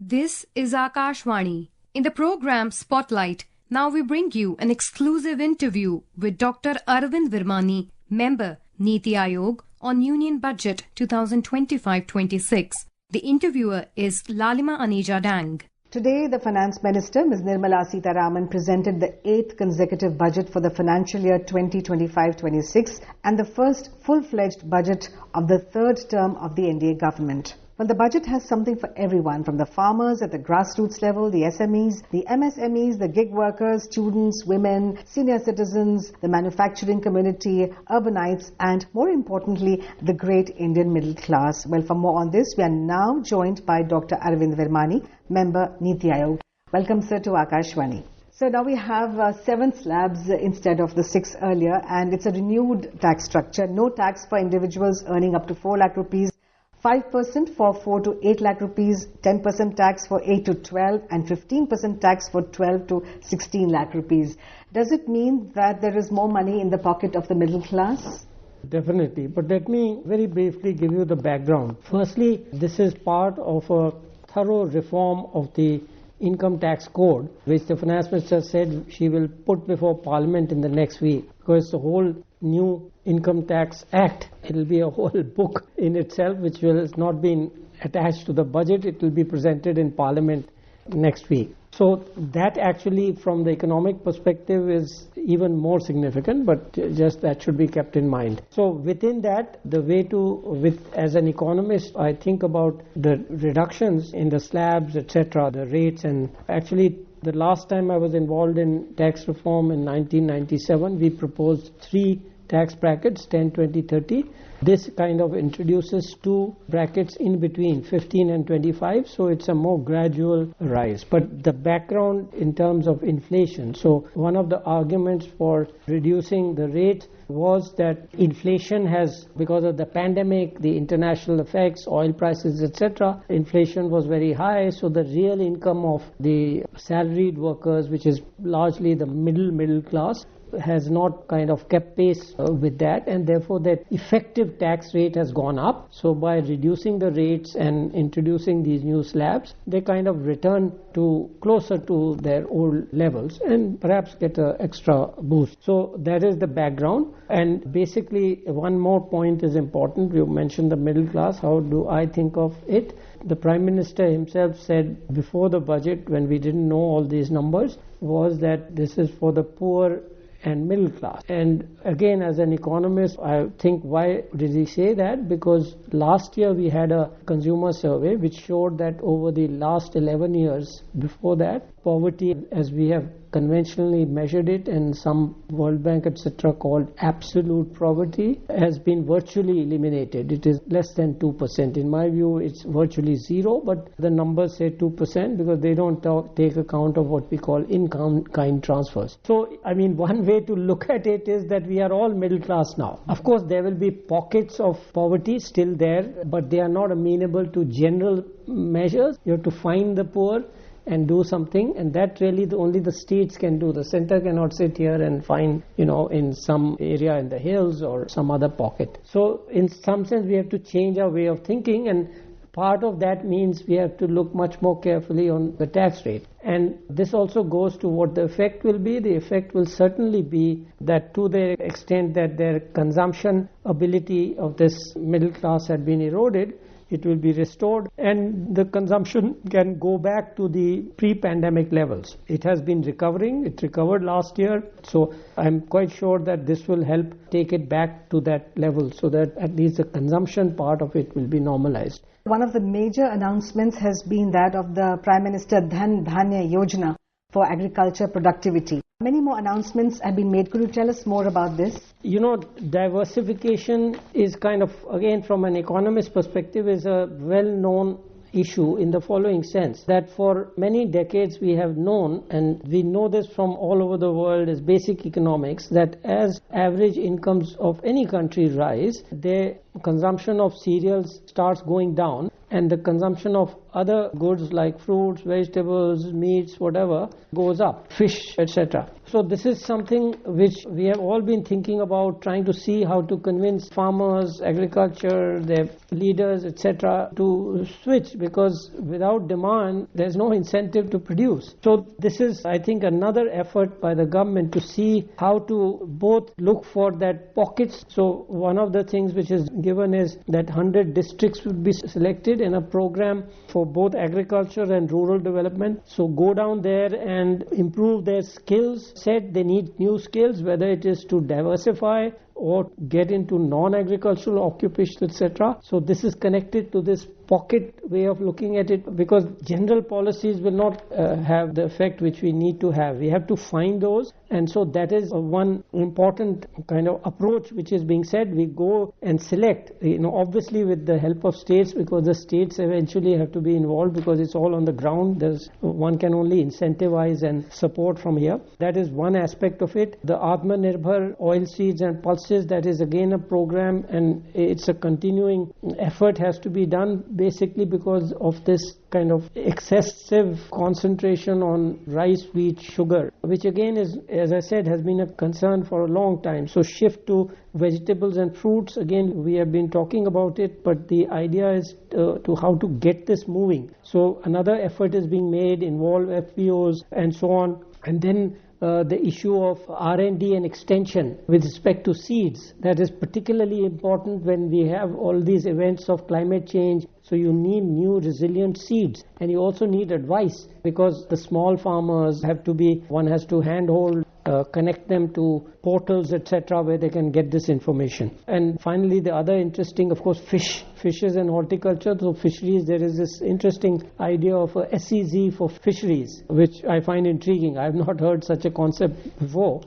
This is Akashvani. In the program Spotlight, now we bring you an exclusive interview with Dr Arvind Virmani, member NITI Aayog, on Union Budget 2025-26. The interviewer is Lalima Aneja Dang. Today, the Finance Minister, Ms. Nirmala Sitharaman, presented the 8th consecutive budget for the financial year 2025-26 and the first full-fledged budget of the third term of the NDA government. Well, the budget has something for everyone, from the farmers at the grassroots level, the SMEs, the MSMEs, the gig workers, students, women, senior citizens, the manufacturing community, urbanites, and more importantly, the great Indian middle class. Well, for more on this, we are now joined by Dr Arvind Virmani, member NITI Aayog. Welcome, sir, to Akashvani. So now we have 7 slabs instead of the 6 earlier, and it's a renewed tax structure. No tax for individuals earning up to 4 lakh rupees. 5% for 4 to 8 lakh rupees, 10% tax for 8 to 12 and 15% tax for 12 to 16 lakh rupees. Does it mean that there is more money in the pocket of the middle class? Definitely, but let me very briefly give you the background. Firstly, this is part of a thorough reform of the income tax code, which the finance minister said she will put before Parliament in the next week, because the whole new income tax act, it will be a whole book in itself, which has not been attached to the budget. It will be presented in Parliament next week. So that actually, from the economic perspective, is even more significant, but just that should be kept in mind. So within that, the way to, as an economist, I think about the reductions in the slabs, etc., the rates, and actually the last time I was involved in tax reform in 1997, we proposed 3 tax brackets, 10, 20, 30. This kind of introduces 2 brackets in between, 15 and 25, so it's a more gradual rise. But the background in terms of inflation, so one of the arguments for reducing the rate was that inflation has, because of the pandemic, the international effects, oil prices, etc., inflation was very high, so the real income of the salaried workers, which is largely the middle class, has not kind of kept pace with that, and therefore that effective tax rate has gone up. So by reducing the rates and introducing these new slabs, they kind of return to closer to their old levels and perhaps get an extra boost. So that is the background. And basically one more point is important. You mentioned the middle class. How do I think of it? The Prime Minister himself said before the budget, when we didn't know all these numbers, was that this is for the poor and middle class. And again, as an economist, I think, why did he say that? Because last year we had a consumer survey which showed that over the last 11 years before that, poverty, as we have conventionally measured it, and some World Bank etc. called absolute poverty, has been virtually eliminated. It is less than 2%. In my view, it's virtually zero, but the numbers say 2% because they don't take account of what we call in-kind transfers. So, I mean, one way to look at it is that we are all middle class now. Of course, there will be pockets of poverty still there, but they are not amenable to general measures. You have to find the poor and do something, and that really only the states can do. The center cannot sit here and find, in some area in the hills or some other pocket. So in some sense we have to change our way of thinking, and part of that means we have to look much more carefully on the tax rate. And this also goes to what the effect will be. The effect will certainly be that, to the extent that their consumption ability of this middle class had been eroded, it will be restored and the consumption can go back to the pre-pandemic levels. It has been recovering. It recovered last year. So I'm quite sure that this will help take it back to that level, so that at least the consumption part of it will be normalized. One of the major announcements has been that of the Prime Minister Dhan Dhanya Yojana for agriculture productivity. Many more announcements have been made. Could you tell us more about this? Diversification is kind of, again, from an economist perspective, is a well-known issue in the following sense, that for many decades we have known, and we know this from all over the world as basic economics, that as average incomes of any country rise, their consumption of cereals starts going down and the consumption of other goods like fruits, vegetables, meats, whatever goes up, fish, etc. So this is something which we have all been thinking about, trying to see how to convince farmers, agriculture, their leaders, etc. to switch, because without demand there's no incentive to produce. So this is, I think, another effort by the government to see how to both look for that pockets. So one of the things which is given is that 100 districts would be selected in a program for both agriculture and rural development. So go down there and improve their skills set. They need new skills, whether it is to diversify or get into non-agricultural occupations, etc. So this is connected to this pocket way of looking at it, because general policies will not have the effect which we need to have. We have to find those, and so that is one important kind of approach which is being said. We go and select, obviously with the help of states, because the states eventually have to be involved, because it's all on the ground. One can only incentivize and support from here. That is one aspect of it. The Atmanirbhar oilseeds and pulses, that is again a program, and it's a continuing effort has to be done, basically because of this kind of excessive concentration on rice, wheat, sugar, which again is, as I said, has been a concern for a long time. So shift to vegetables and fruits, again we have been talking about it, but the idea is to how to get this moving. So another effort is being made, involve FPOs and so on. And then the issue of R&D and extension with respect to seeds, that is particularly important when we have all these events of climate change. So you need new resilient seeds, and you also need advice, because the small farmers one has to handhold, connect them to portals, etc., where they can get this information. And finally, the other interesting, of course, fishes and horticulture. So fisheries, there is this interesting idea of a SEZ for fisheries, which I find intriguing. I have not heard such a concept before,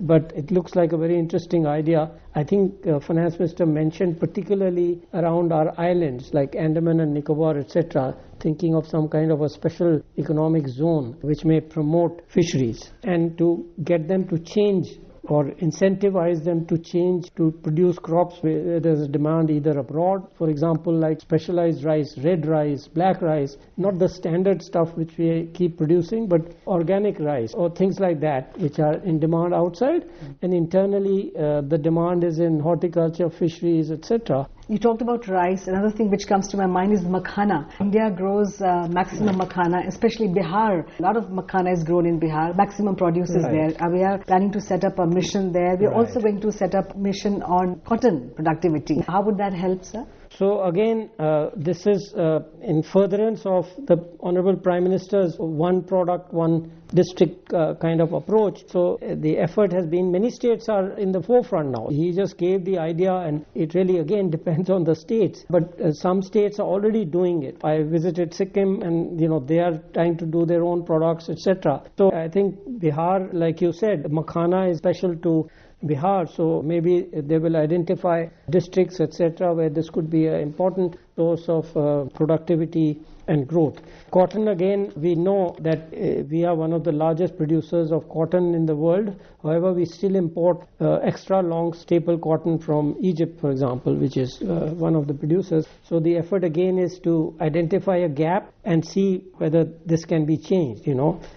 but it looks like a very interesting idea. I think Finance Minister mentioned particularly around our islands like Andaman and Nicobar, etc., thinking of some kind of a special economic zone which may promote fisheries, and to get them to change or incentivize them to change to produce crops where there is demand either abroad, for example, like specialized rice, red rice, black rice, not the standard stuff which we keep producing, but organic rice or things like that which are in demand outside, and internally the demand is in horticulture, fisheries, etc. You talked about rice. Another thing which comes to my mind is makhana. India grows maximum makhana, especially Bihar. A lot of makhana is grown in Bihar. Maximum produce is there. We are planning to set up a mission there. We are also going to set up a mission on cotton productivity. How would that help, sir? So again, this is in furtherance of the Honorable Prime Minister's one product, one district kind of approach. So the effort has been, many states are in the forefront now. He just gave the idea, and it really again depends on the states. But some states are already doing it. I visited Sikkim, and they are trying to do their own products, etc. So I think Bihar, like you said, makhana is special to Bihar, so maybe they will identify districts, etc., where this could be an important source of productivity and growth. Cotton, again, we know that we are one of the largest producers of cotton in the world. However, we still import extra long staple cotton from Egypt, for example, which is one of the producers. So the effort again is to identify a gap and see whether this can be changed,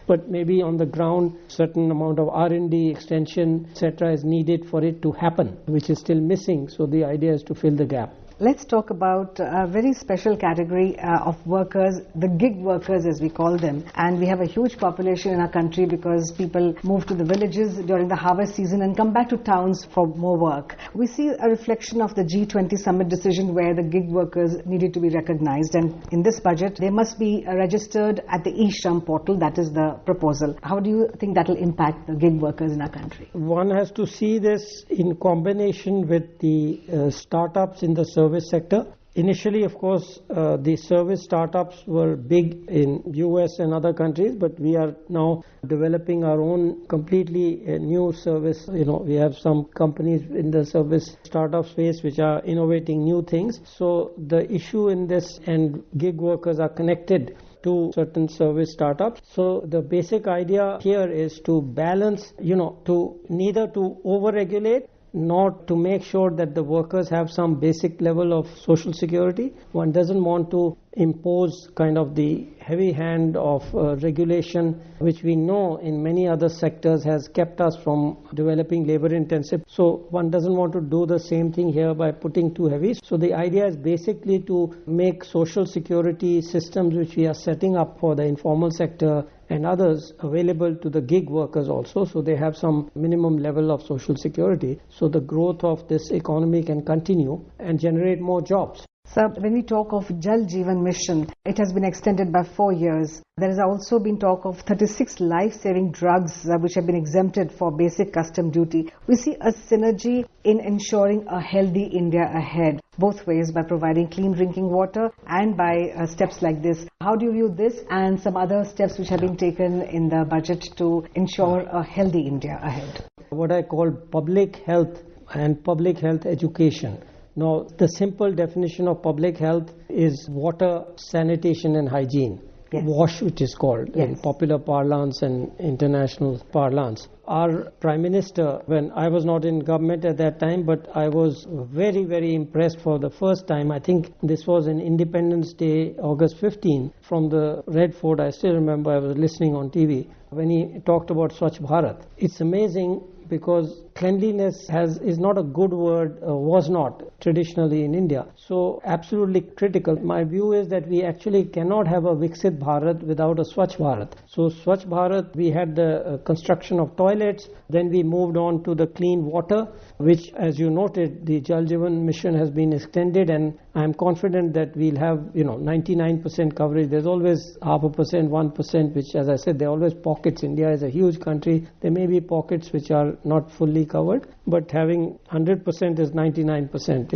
But maybe on the ground, certain amount of R&D, extension, etc. is needed for it to happen, which is still missing. So the idea is to fill the gap. Let's talk about a very special category of workers, the gig workers as we call them. And we have a huge population in our country because people move to the villages during the harvest season and come back to towns for more work. We see a reflection of the G20 summit decision where the gig workers needed to be recognized. And in this budget, they must be registered at the eShram portal. That is the proposal. How do you think that will impact the gig workers in our country? One has to see this in combination with the startups in the service sector. Initially, of course, the service startups were big in US and other countries, but we are now developing our own completely new service. We have some companies in the service startup space which are innovating new things. So the issue in this, and gig workers are connected to certain service startups. So the basic idea here is to balance, to neither to over-regulate, not to make sure that the workers have some basic level of social security. One doesn't want to impose kind of the heavy hand of regulation, which we know in many other sectors has kept us from developing labor intensive. So one doesn't want to do the same thing here by putting too heavy. So the idea is basically to make social security systems which we are setting up for the informal sector and others available to the gig workers also, so they have some minimum level of social security, so the growth of this economy can continue and generate more jobs. Sir, when we talk of Jal Jeevan Mission, it has been extended by 4 years. There has also been talk of 36 life-saving drugs which have been exempted for basic custom duty. We see a synergy in ensuring a healthy India ahead, both ways, by providing clean drinking water and by steps like this. How do you view this and some other steps which have been taken in the budget to ensure a healthy India ahead? What I call public health and public health education. Now, the simple definition of public health is water, sanitation and hygiene. Yes. WASH, which is called in popular parlance and international parlance. Our Prime Minister, when I was not in government at that time, but I was very, very impressed for the first time. I think this was in Independence Day, August 15, from the Red Fort. I still remember I was listening on TV when he talked about Swachh Bharat. It's amazing because cleanliness is not a good word, was not traditionally in India. So absolutely critical. My view is that we actually cannot have a Viksit Bharat without a Swachh Bharat. So Swachh Bharat, we had the construction of toilets, then we moved on to the clean water, which, as you noted, the Jal Jeevan Mission has been extended, and I'm confident that we'll have 99% coverage. There's always 0.5%, 1%, which, as I said, there are always pockets. India is a huge country. There may be pockets which are not fully covered, but having 100% is 99%.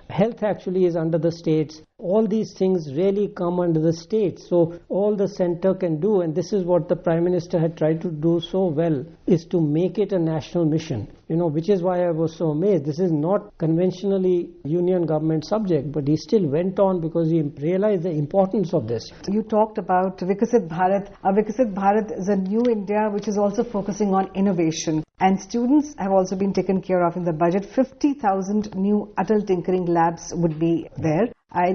Health actually is under the states. All these things really come under the states. So all the center can do, and this is what the Prime Minister had tried to do so well, is to make it a national mission. Which is why I was so amazed. This is not conventionally union government subject, but he still went on because he realized the importance of this. You talked about Viksit Bharat. Viksit Bharat is a new India which is also focusing on innovation. And students have also been taken care of in the budget. 50,000 new Atal Tinkering Labs would be there,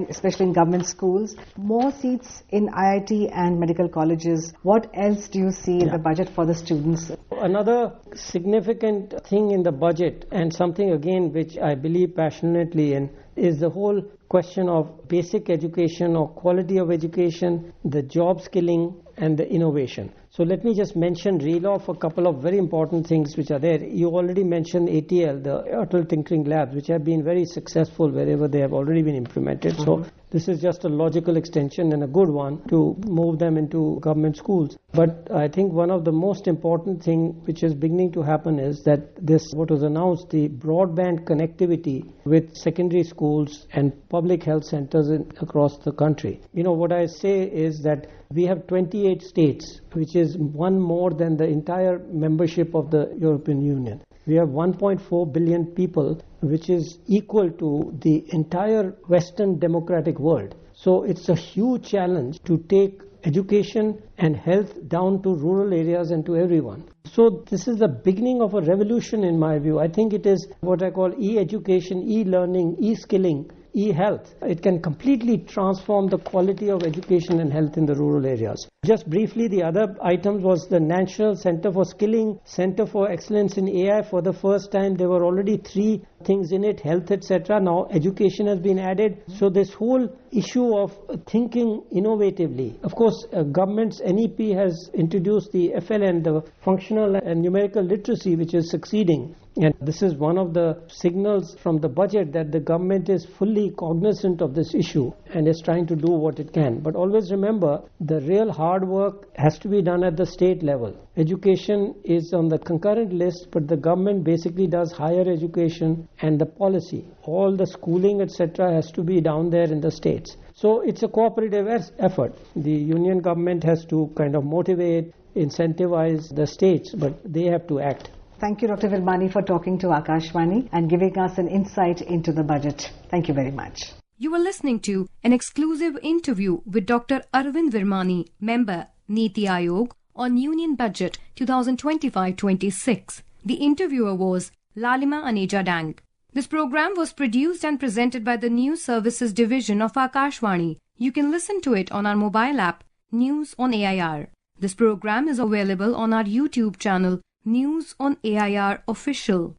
especially in government schools. More seats in IIT and medical colleges. What else do you see in the budget for the students? Another significant thing in the budget, and something again which I believe passionately in, is the whole question of basic education or quality of education, the job skilling and the innovation. So let me just reel off a couple of very important things which are there. You already mentioned ATL, the Atal Tinkering Labs, which have been very successful wherever they have already been implemented. So this is just a logical extension and a good one to move them into government schools. But I think one of the most important thing which is beginning to happen is that what was announced, the broadband connectivity with secondary schools and public health centers across the country. What I say is that we have 28 states, which is one more than the entire membership of the European Union. We have 1.4 billion people, which is equal to the entire Western democratic world. So it's a huge challenge to take education and health down to rural areas and to everyone. So this is the beginning of a revolution in my view. I think it is what I call e-education, e-learning, e-skilling, e-health. It can completely transform the quality of education and health in the rural areas. Just briefly, the other item was the National Center for Skilling, Center for Excellence in AI. For the first time, there were already 3 things in it, health, etc. Now education has been added. So this whole issue of thinking innovatively. Of course, government's NEP has introduced the FLN, the functional and numerical literacy, which is succeeding. And this is one of the signals from the budget that the government is fully cognizant of this issue and is trying to do what it can. But always remember, the real hard work has to be done at the state level. Education is on the concurrent list, but the government basically does higher education and the policy. All the schooling, etc. has to be down there in the states. So it's a cooperative effort. The union government has to kind of motivate, incentivize the states, but they have to act. Thank you, Dr. Virmani, for talking to Akashvani and giving us an insight into the budget. Thank you very much. You are listening to an exclusive interview with Dr. Arvind Virmani, member, NITI Aayog, on Union Budget 2025-26. The interviewer was Lalima Aneja. This program was produced and presented by the News Services Division of Akashvani. You can listen to it on our mobile app, News on AIR. This program is available on our YouTube channel, News on AIR Official.